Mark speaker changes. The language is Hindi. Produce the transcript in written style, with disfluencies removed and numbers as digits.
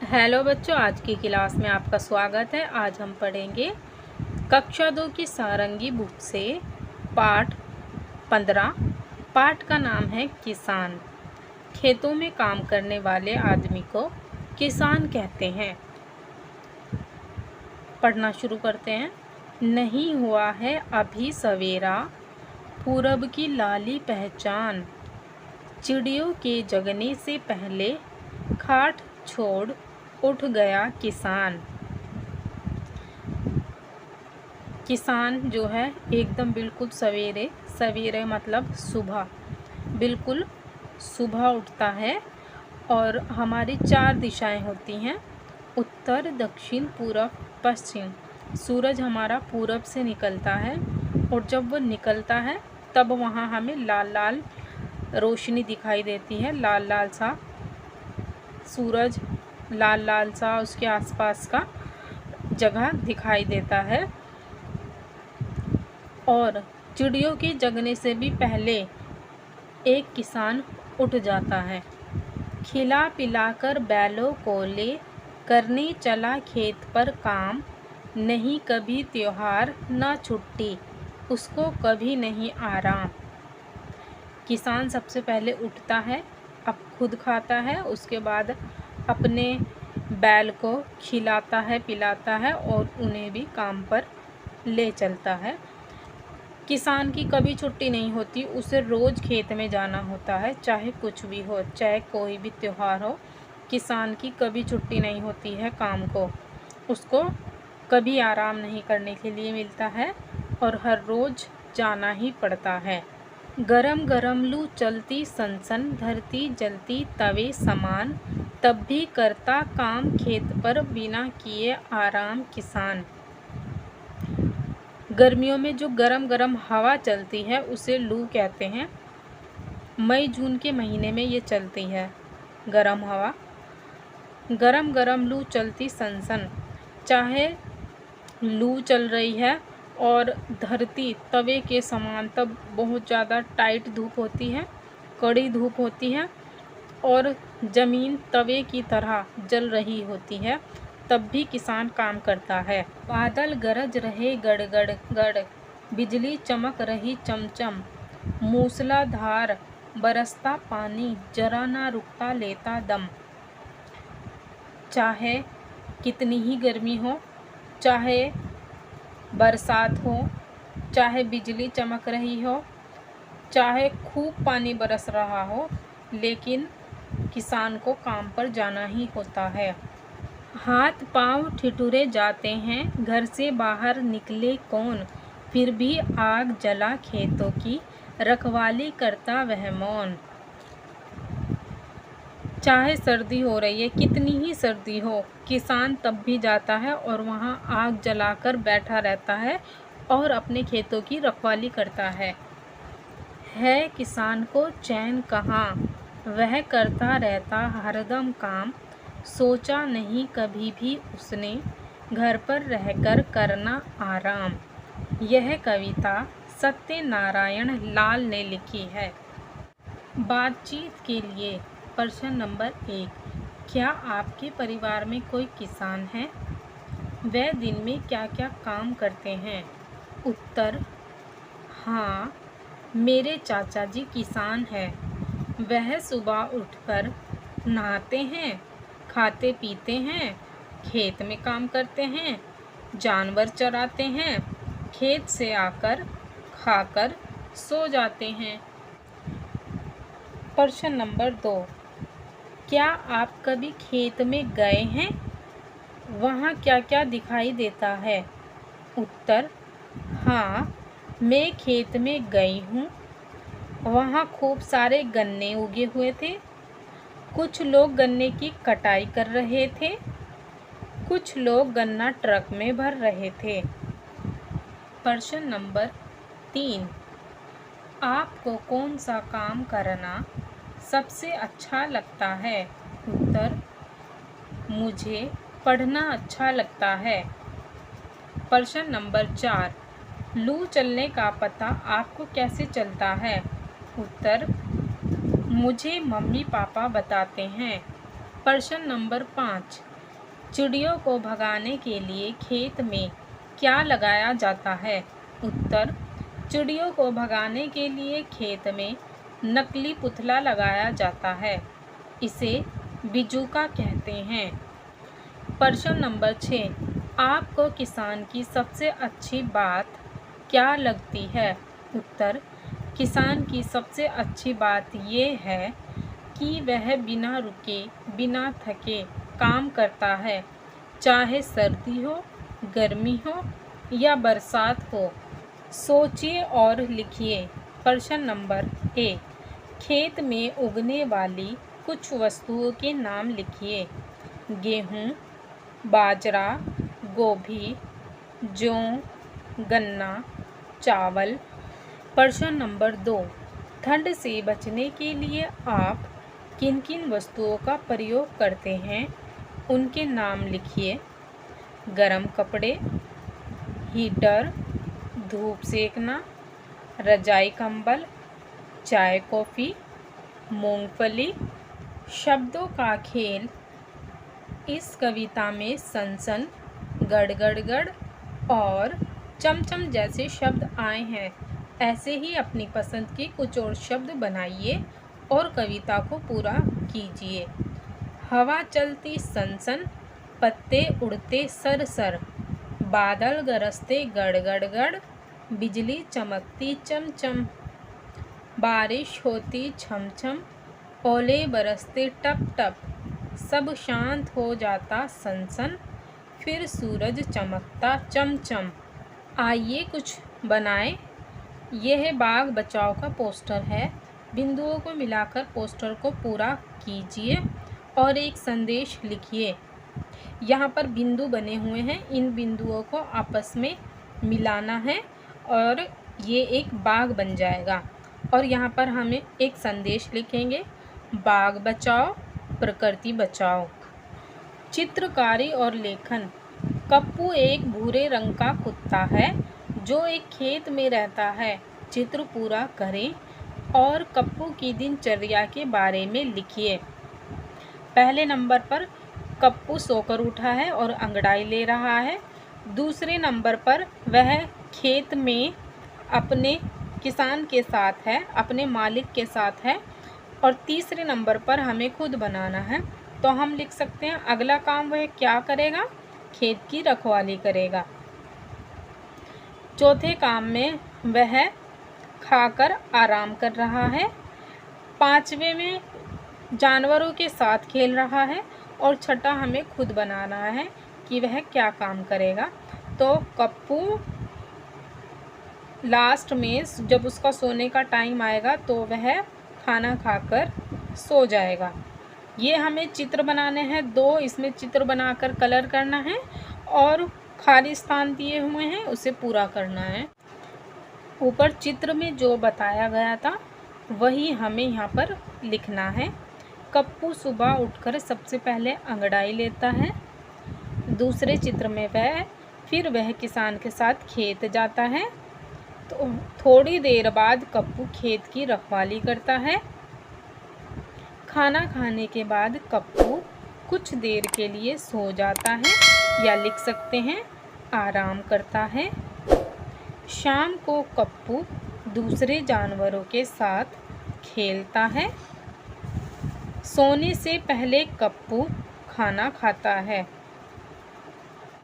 Speaker 1: हेलो बच्चों, आज की क्लास में आपका स्वागत है। आज हम पढ़ेंगे कक्षा 2 की सारंगी बुक से पाठ 15। पाठ का नाम है किसान। खेतों में काम करने वाले आदमी को किसान कहते हैं। पढ़ना शुरू करते हैं। नहीं हुआ है अभी सवेरा, पूरब की लाली पहचान, चिड़ियों के जगने से पहले खाट छोड़ उठ गया किसान। किसान जो है एकदम बिल्कुल सवेरे सवेरे मतलब सुबह, बिल्कुल सुबह उठता है। और हमारी 4 दिशाएं होती हैं, उत्तर, दक्षिण, पूरब, पश्चिम। सूरज हमारा पूरब से निकलता है और जब वो निकलता है तब वहाँ हमें लाल लाल रोशनी दिखाई देती है। लाल लाल सा सूरज, लाल लाल सा उसके आसपास का जगह दिखाई देता है। और चिड़ियों के जगने से भी पहले एक किसान उठ जाता है। खिला पिलाकर बैलों को ले करने चला खेत पर काम, नहीं कभी त्योहार ना छुट्टी, उसको कभी नहीं आराम। किसान सबसे पहले उठता है, अब खुद खाता है, उसके बाद अपने बैल को खिलाता है, पिलाता है और उन्हें भी काम पर ले चलता है। किसान की कभी छुट्टी नहीं होती, उसे रोज़ खेत में जाना होता है, चाहे कुछ भी हो, चाहे कोई भी त्योहार हो। किसान की कभी छुट्टी नहीं होती है काम को, उसको कभी आराम नहीं करने के लिए मिलता है और हर रोज़ जाना ही पड़ता है। गरम गरम लू चलती सनसन, धरती जलती तवे समान, तब भी करता काम खेत पर बिना किए आराम किसान। गर्मियों में जो गरम गरम हवा चलती है उसे लू कहते हैं। मई जून के महीने में ये चलती है गरम हवा। गरम गरम लू चलती सनसन, चाहे लू चल रही है और धरती तवे के समान, तब बहुत ज़्यादा टाइट धूप होती है, कड़ी धूप होती है और ज़मीन तवे की तरह जल रही होती है, तब भी किसान काम करता है। बादल गरज रहे गड़गड़ गड़, बिजली चमक रही चमचम, मूसलाधार बरसता पानी, जरा ना रुकता लेता दम। चाहे कितनी ही गर्मी हो, चाहे बरसात हो, चाहे बिजली चमक रही हो, चाहे खूब पानी बरस रहा हो, लेकिन किसान को काम पर जाना ही होता है। हाथ पांव ठिठुरे जाते हैं, घर से बाहर निकले कौन, फिर भी आग जला खेतों की, रखवाली करता वह मौन। चाहे सर्दी हो रही है, कितनी ही सर्दी हो, किसान तब भी जाता है और वहाँ आग जलाकर बैठा रहता है और अपने खेतों की रखवाली करता है। किसान को चैन कहाँ, वह करता रहता हरदम काम, सोचा नहीं कभी भी उसने, घर पर रहकर करना आराम। यह कविता सत्यनारायण लाल ने लिखी है। बातचीत के लिए प्रश्न नंबर 1, क्या आपके परिवार में कोई किसान है? वह दिन में क्या क्या काम करते हैं? उत्तर, हाँ, मेरे चाचा जी किसान हैं। वह सुबह उठकर नहाते हैं, खाते पीते हैं, खेत में काम करते हैं, जानवर चराते हैं, खेत से आकर खाकर सो जाते हैं। प्रश्न नंबर 2, क्या आप कभी खेत में गए हैं? वहाँ क्या क्या दिखाई देता है? उत्तर, हाँ, मैं खेत में गई हूँ। वहाँ खूब सारे गन्ने उगे हुए थे। कुछ लोग गन्ने की कटाई कर रहे थे, कुछ लोग गन्ना ट्रक में भर रहे थे। प्रश्न नंबर 3, आपको कौन सा काम करना सबसे अच्छा लगता है? उत्तर, मुझे पढ़ना अच्छा लगता है। प्रश्न नंबर 4, लू चलने का पता आपको कैसे चलता है? उत्तर, मुझे मम्मी पापा बताते हैं। प्रश्न नंबर 5, चिड़ियों को भगाने के लिए खेत में क्या लगाया जाता है? उत्तर, चिड़ियों को भगाने के लिए खेत में नकली पुतला लगाया जाता है। इसे बिजूका कहते हैं। प्रश्न नंबर 6, आपको किसान की सबसे अच्छी बात क्या लगती है? उत्तर, किसान की सबसे अच्छी बात ये है कि वह बिना रुके, बिना थके काम करता है, चाहे सर्दी हो, गर्मी हो या बरसात हो। सोचिए और लिखिए। प्रश्न नंबर 1, खेत में उगने वाली कुछ वस्तुओं के नाम लिखिए। गेहूँ, बाजरा, गोभी, जौ, गन्ना, चावल। प्रश्न नंबर 2, ठंड से बचने के लिए आप किन किन वस्तुओं का प्रयोग करते हैं? उनके नाम लिखिए। गरम कपड़े, हीटर, धूप सेकना, रजाई कंबल, चाय कॉफ़ी, मूंगफली। शब्दों का खेल। इस कविता में सनसन, गड़गड़गड़ और चमचम जैसे शब्द आए हैं। ऐसे ही अपनी पसंद के कुछ और शब्द बनाइए और कविता को पूरा कीजिए। हवा चलती सनसन, पत्ते उड़ते सरसर, बादल गरजते गड़गड़गड़, बिजली चमकती चमचम, बारिश होती छमछम, ओले बरसते टप टप, सब शांत हो जाता सनसन, फिर सूरज चमकता चमचम। आइए कुछ बनाएं। यह बाघ बचाओ का पोस्टर है। बिंदुओं को मिलाकर पोस्टर को पूरा कीजिए और एक संदेश लिखिए। यहाँ पर बिंदु बने हुए हैं, इन बिंदुओं को आपस में मिलाना है और ये एक बाघ बन जाएगा। और यहाँ पर हमें एक संदेश लिखेंगे, बाघ बचाओ, प्रकृति बचाओ। चित्रकारी और लेखन। कप्पू एक भूरे रंग का कुत्ता है जो एक खेत में रहता है। चित्र पूरा करें और कप्पू की दिनचर्या के बारे में लिखिए। पहले नंबर पर कप्पू सोकर उठा है और अंगड़ाई ले रहा है। दूसरे नंबर पर वह खेत में अपने किसान के साथ है, अपने मालिक के साथ है। और तीसरे नंबर पर हमें खुद बनाना है, तो हम लिख सकते हैं अगला काम वह क्या करेगा? खेत की रखवाली करेगा। चौथे काम में वह खाकर आराम कर रहा है। पांचवे में जानवरों के साथ खेल रहा है। और छठा हमें खुद बनाना है कि वह क्या काम करेगा। तो कप्पू लास्ट में जब उसका सोने का टाइम आएगा तो वह खाना खाकर सो जाएगा। ये हमें चित्र बनाने हैं 2, इसमें चित्र बनाकर कलर करना है और खाली स्थान दिए हुए हैं उसे पूरा करना है। ऊपर चित्र में जो बताया गया था वही हमें यहाँ पर लिखना है। कप्पू सुबह उठकर सबसे पहले अंगड़ाई लेता है। दूसरे चित्र में वह किसान के साथ खेत जाता है। तो थोड़ी देर बाद कप्पू खेत की रखवाली करता है। खाना खाने के बाद कप्पू कुछ देर के लिए सो जाता है या लिख सकते हैं आराम करता है। शाम को कप्पू दूसरे जानवरों के साथ खेलता है। सोने से पहले कप्पू खाना खाता है।